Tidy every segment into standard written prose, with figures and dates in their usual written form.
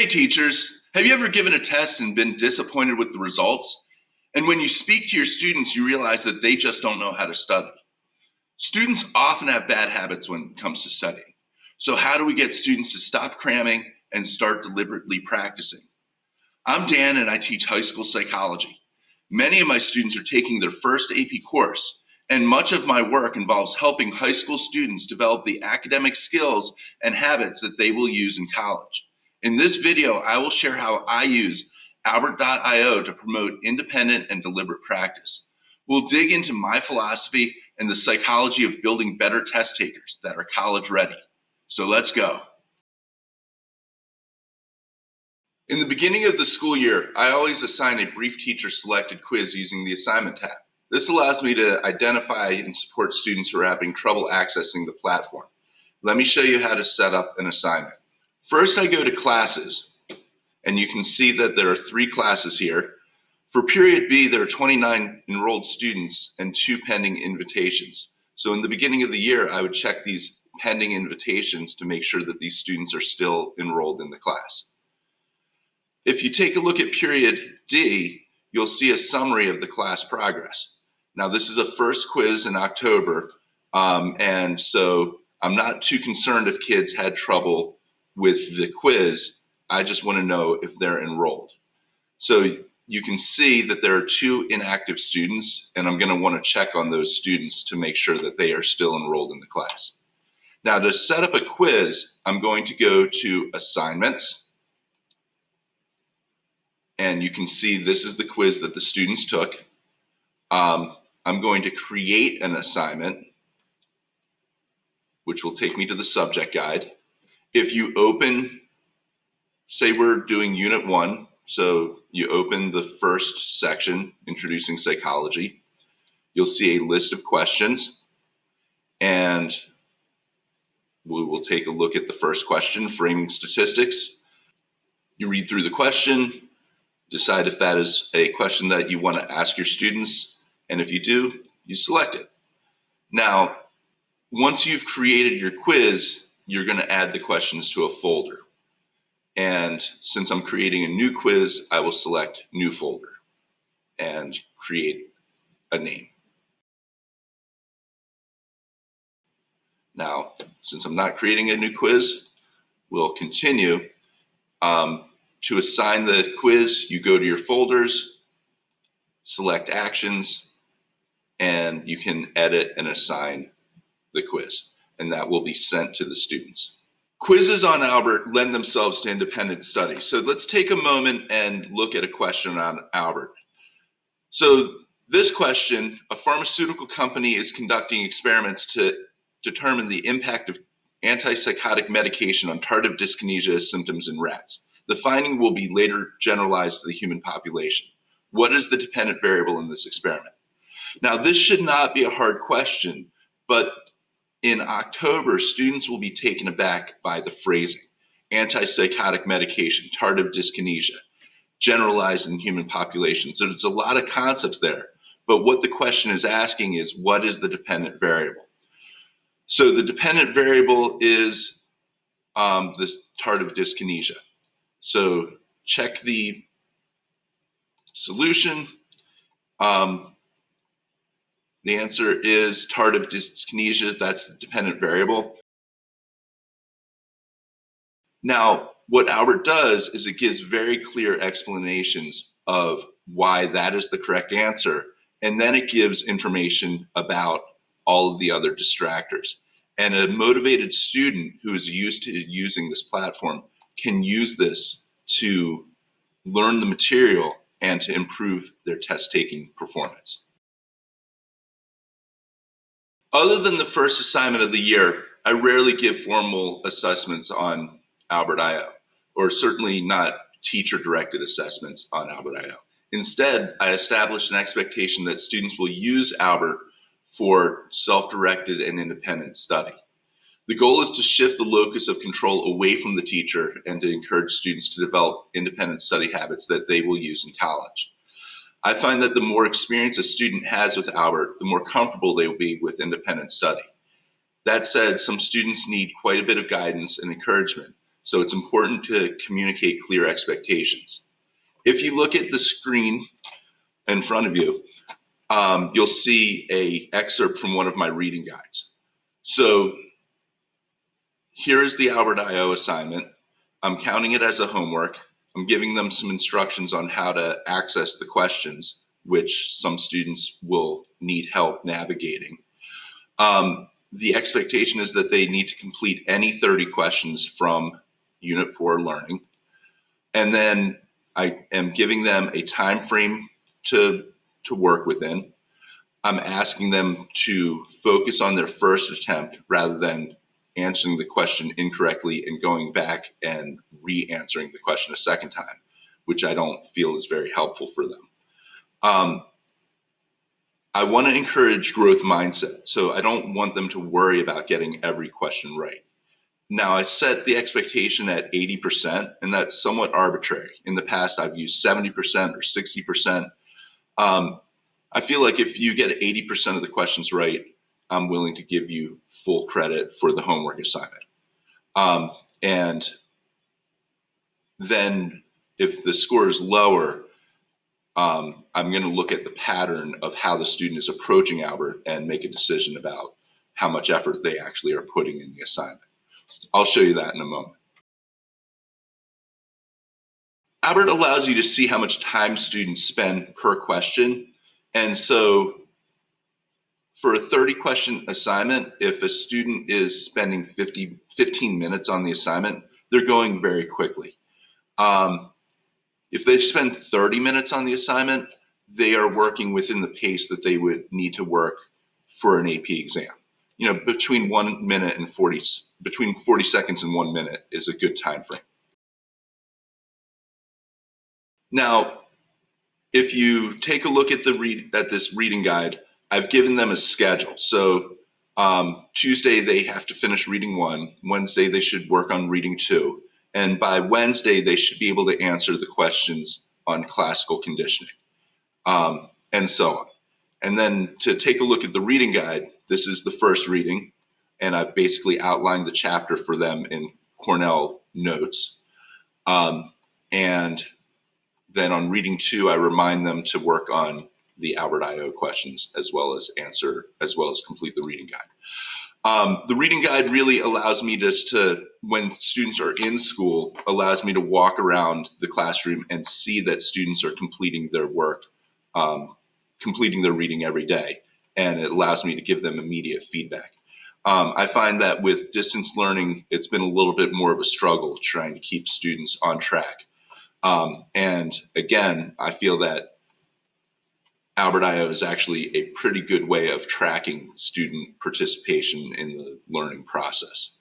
Hey teachers, have you ever given a test and been disappointed with the results? And when you speak to your students, you realize that they just don't know how to study. Students often have bad habits when it comes to studying. So how do we get students to stop cramming and start deliberately practicing? I'm Dan and I teach high school psychology. Many of my students are taking their first AP course, and much of my work involves helping high school students develop the academic skills and habits that they will use in college. In this video, I will share how I use Albert.io to promote independent and deliberate practice. We'll dig into my philosophy and the psychology of building better test takers that are college ready. So let's go. In the beginning of the school year, I always assign a brief teacher-selected quiz using the assignment tab. This allows me to identify and support students who are having trouble accessing the platform. Let me show you how to set up an assignment. First, I go to classes, and you can see that there are 3 classes here. For period B, there are 29 enrolled students and 2 pending invitations. So in the beginning of the year, I would check these pending invitations to make sure that these students are still enrolled in the class. If you take a look at period D, you'll see a summary of the class progress. Now, this is a first quiz in October, and so I'm not too concerned if kids had trouble with the quiz. I just want to know if they're enrolled. So you can see that there are 2 inactive students, and I'm going to want to check on those students to make sure that they are still enrolled in the class. Now, to set up a quiz, I'm going to go to Assignments. And you can see this is the quiz that the students took. I'm going to create an assignment, which will take me to the subject guide. If you open, say we're doing Unit 1, so you open the first section, Introducing Psychology, you'll see a list of questions, and we will take a look at the first question, Framing Statistics. You read through the question, decide if that is a question that you want to ask your students, and if you do, you select it. Now, once you've created your quiz, you're going to add the questions to a folder. And since I'm creating a new quiz, I will select New Folder and create a name. Now, since I'm not creating a new quiz, we'll continue. To assign the quiz, you go to your folders, select Actions, and you can edit and assign the quiz, and that will be sent to the students. Quizzes on Albert lend themselves to independent study. So let's take a moment and look at a question on Albert. So this question, a pharmaceutical company is conducting experiments to determine the impact of antipsychotic medication on tardive dyskinesia symptoms in rats. The finding will be later generalized to the human population. What is the dependent variable in this experiment? Now, this should not be a hard question, but in October, students will be taken aback by the phrasing. Antipsychotic medication, tardive dyskinesia, generalized in human populations. So there's a lot of concepts there, but what the question is asking is, what is the dependent variable? So the dependent variable is this tardive dyskinesia. So check the solution. The answer is tardive dyskinesia. That's the dependent variable. Now, what Albert does is it gives very clear explanations of why that is the correct answer, and then it gives information about all of the other distractors. And a motivated student who is used to using this platform can use this to learn the material and to improve their test-taking performance. Other than the first assignment of the year, I rarely give formal assessments on Albert.io, or certainly not teacher-directed assessments on Albert.io. Instead, I establish an expectation that students will use Albert for self-directed and independent study. The goal is to shift the locus of control away from the teacher and to encourage students to develop independent study habits that they will use in college. I find that the more experience a student has with Albert, the more comfortable they will be with independent study. That said, some students need quite a bit of guidance and encouragement. So it's important to communicate clear expectations. If you look at the screen in front of you, you'll see an excerpt from one of my reading guides. So here is the Albert I.O. assignment. I'm counting it as a homework. I'm giving them some instructions on how to access the questions, which some students will need help navigating. The expectation is that they need to complete any 30 questions from Unit 4 Learning. And then I am giving them a time frame to work within. I'm asking them to focus on their first attempt rather than answering the question incorrectly and going back and re-answering the question a second time, which I don't feel is very helpful for them. I want to encourage growth mindset, so I don't want them to worry about getting every question right. Now, I set the expectation at 80%, and that's somewhat arbitrary. In the past, I've used 70% or 60%. I feel like if you get 80% of the questions right, I'm willing to give you full credit for the homework assignment. And then if the score is lower, I'm going to look at the pattern of how the student is approaching Albert and make a decision about how much effort they actually are putting in the assignment. I'll show you that in a moment. Albert allows you to see how much time students spend per question. And so for a 30-question assignment, if a student is spending 15 minutes on the assignment, they're going very quickly. If they spend 30 minutes on the assignment, they are working within the pace that they would need to work for an AP exam. You know, between 1 minute and between 40 seconds and 1 minute is a good time frame. Now, if you take a look at this reading guide, I've given them a schedule. So Tuesday they have to finish reading 1. Wednesday they should work on reading 2. And by Wednesday, they should be able to answer the questions on classical conditioning, and so on. And then to take a look at the reading guide, this is the first reading, and I've basically outlined the chapter for them in Cornell notes. And then on reading 2, I remind them to work on the Albert I.O. questions as well as complete the reading guide. The reading guide really allows me when students are in school, allows me to walk around the classroom and see that students are completing their work, completing their reading every day, and it allows me to give them immediate feedback. I find that with distance learning, it's been a little bit more of a struggle trying to keep students on track. And again, I feel that Albert I.O. is actually a pretty good way of tracking student participation in the learning process.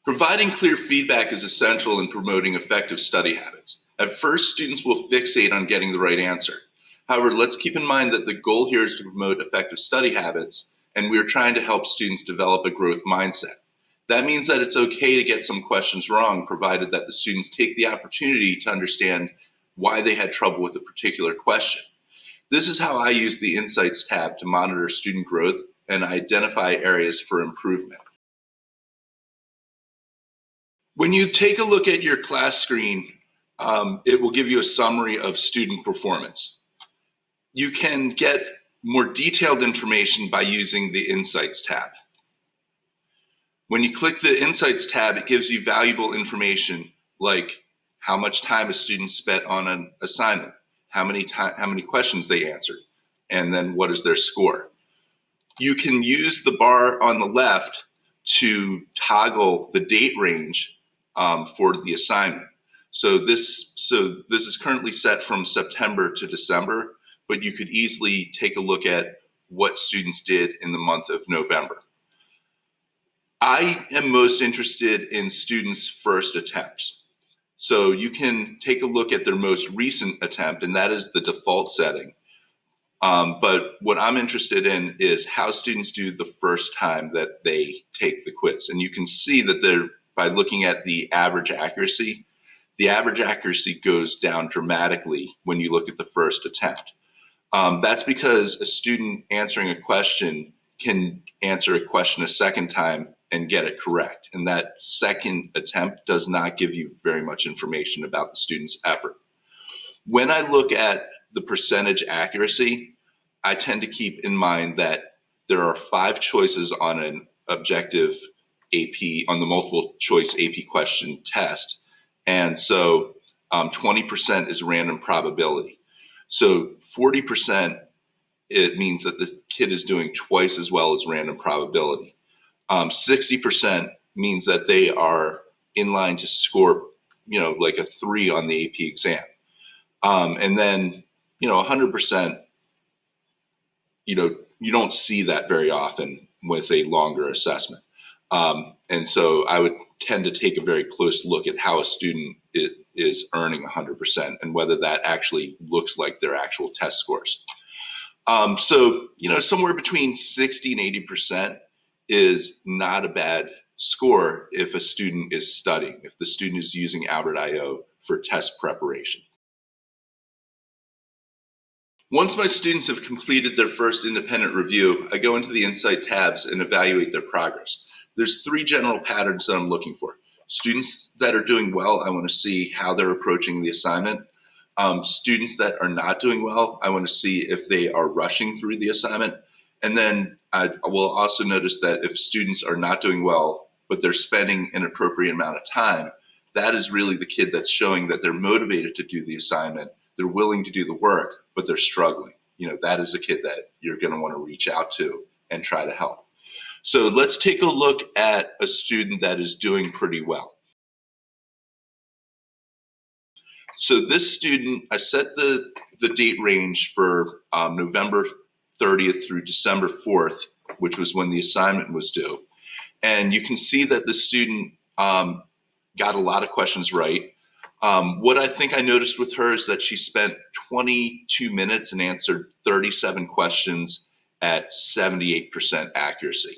Providing clear feedback is essential in promoting effective study habits. At first, students will fixate on getting the right answer. However, let's keep in mind that the goal here is to promote effective study habits, and we're trying to help students develop a growth mindset. That means that it's okay to get some questions wrong, provided that the students take the opportunity to understand why they had trouble with a particular question. This is how I use the Insights tab to monitor student growth and identify areas for improvement. When you take a look at your class screen, it will give you a summary of student performance. You can get more detailed information by using the Insights tab. When you click the Insights tab, it gives you valuable information like how much time a student spent on an assignment, how many questions they answered, and then what is their score. You can use the bar on the left to toggle the date range for the assignment. So this is currently set from September to December, but you could easily take a look at what students did in the month of November. I am most interested in students' first attempts. So you can take a look at their most recent attempt, and that is the default setting. But what I'm interested in is how students do the first time that they take the quiz. And you can see that by looking at the average accuracy goes down dramatically when you look at the first attempt. That's because a student answering a question can answer a question a second time and get it correct. And that second attempt does not give you very much information about the student's effort. When I look at the percentage accuracy, I tend to keep in mind that there are 5 choices on an objective AP, on the multiple choice AP question test. And so 20% is random probability. So 40%, it means that the kid is doing twice as well as random probability. 60% means that they are in line to score, like a 3 on the AP exam. And then, 100%, you don't see that very often with a longer assessment. And so I would tend to take a very close look at how a student is earning 100% and whether that actually looks like their actual test scores. So, somewhere between 60 and 80% is not a bad score if a student is studying, if the student is using Albert.io for test preparation. Once my students have completed their first independent review, I go into the Insight tabs and evaluate their progress. There's 3 general patterns that I'm looking for. Students that are doing well, I want to see how they're approaching the assignment. Students that are not doing well, I want to see if they are rushing through the assignment. And then I will also notice that if students are not doing well, but they're spending an appropriate amount of time, that is really the kid that's showing that they're motivated to do the assignment. They're willing to do the work, but they're struggling. That is a kid that you're going to want to reach out to and try to help. So let's take a look at a student that is doing pretty well. So this student, I set the date range for November 30th through December 4th, which was when the assignment was due. And you can see that the student got a lot of questions right. What I think I noticed with her is that she spent 22 minutes and answered 37 questions at 78% accuracy.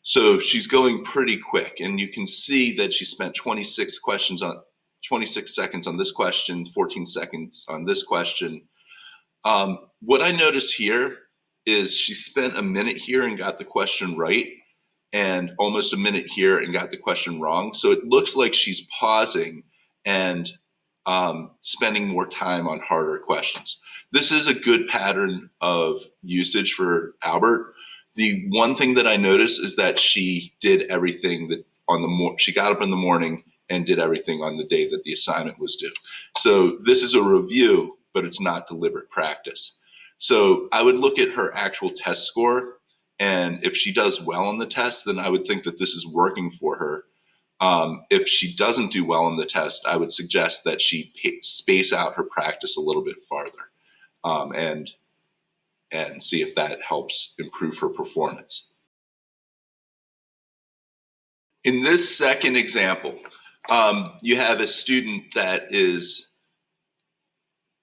So she's going pretty quick, and you can see that she spent 26 seconds on this question, 14 seconds on this question. What I notice here is she spent a minute here and got the question right, and almost a minute here and got the question wrong. So it looks like she's pausing and spending more time on harder questions. This is a good pattern of usage for Albert. The one thing that I noticed is that she did everything that she got up in the morning and did everything on the day that the assignment was due. So this is a review, but it's not deliberate practice. So I would look at her actual test score, and if she does well on the test, then I would think that this is working for her. If she doesn't do well on the test, I would suggest that she space out her practice a little bit farther, and see if that helps improve her performance. In this second example, you have a student that is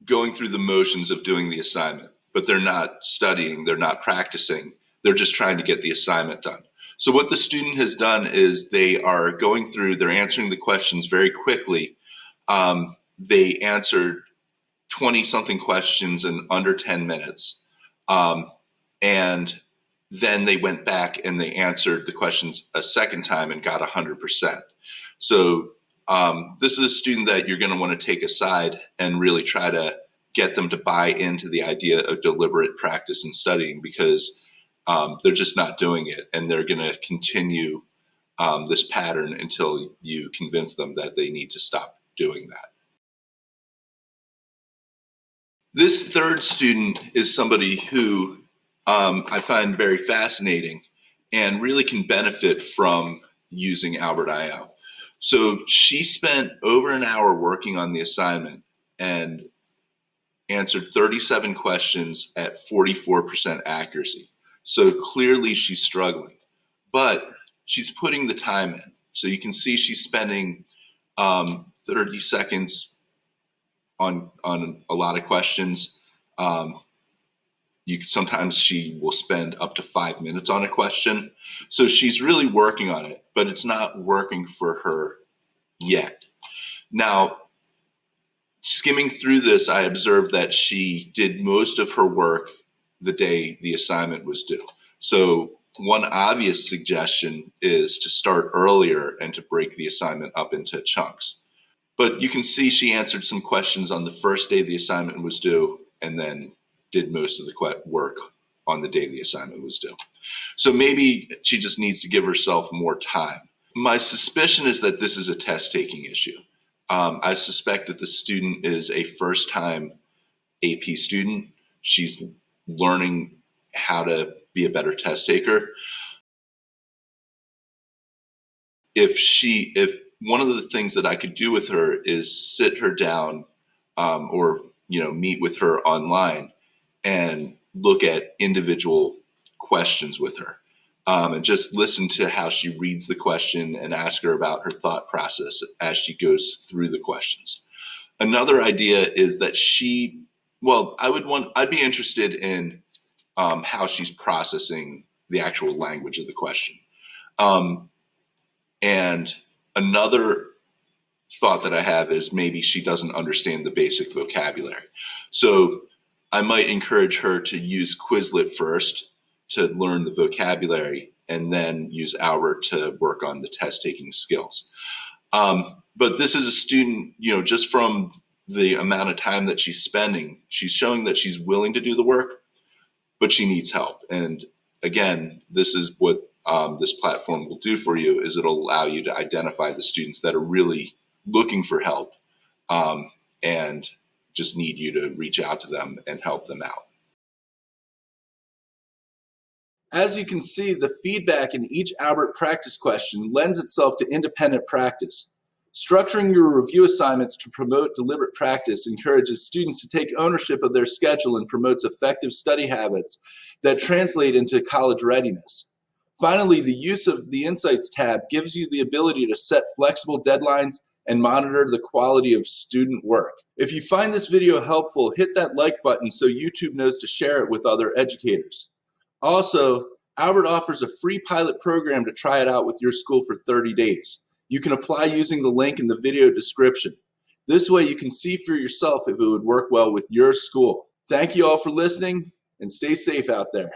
going through the motions of doing the assignment, but they're not studying, they're not practicing, they're just trying to get the assignment done. So what the student has done is they are going through, they're answering the questions very quickly. They answered 20-something questions in under 10 minutes. And then they went back and they answered the questions a second time and got 100%. So this is a student that you're going to want to take aside and really try to get them to buy into the idea of deliberate practice and studying, because they're just not doing it, and they're going to continue this pattern until you convince them that they need to stop doing that. This third student is somebody who I find very fascinating and really can benefit from using Albert.io. So she spent over an hour working on the assignment and answered 37 questions at 44% accuracy. So clearly she's struggling, but she's putting the time in. So you can see she's spending 30 seconds on a lot of questions. Sometimes she will spend up to 5 minutes on a question. So she's really working on it, but it's not working for her yet. Now, skimming through this, I observed that she did most of her work the day the assignment was due. So One obvious suggestion is to start earlier and to break the assignment up into chunks. But you can see she answered some questions on the first day the assignment was due and then did most of the work on the day the assignment was due. So maybe she just needs to give herself more time. My suspicion is that this is a test-taking issue. I suspect that the student is a first-time AP student. She's learning how to be a better test taker. If one of the things that I could do with her is sit her down, or meet with her online and look at individual questions with her, and just listen to how she reads the question and ask her about her thought process as she goes through the questions. Another idea is that I'd be interested in how she's processing the actual language of the question. And another thought that I have is maybe she doesn't understand the basic vocabulary. So I might encourage her to use Quizlet first to learn the vocabulary and then use Albert to work on the test-taking skills. But this is a student, just from the amount of time that she's spending, she's showing that she's willing to do the work, but she needs help. And again, this is what this platform will do for you, is it'll allow you to identify the students that are really looking for help, and just need you to reach out to them and help them out. As you can see, the feedback in each Albert practice question lends itself to independent practice. Structuring your review assignments to promote deliberate practice encourages students to take ownership of their schedule and promotes effective study habits that translate into college readiness. Finally, the use of the Insights tab gives you the ability to set flexible deadlines and monitor the quality of student work. If you find this video helpful, hit that like button so YouTube knows to share it with other educators. Also, Albert offers a free pilot program to try it out with your school for 30 days. You can apply using the link in the video description. This way you can see for yourself if it would work well with your school. Thank you all for listening, and stay safe out there.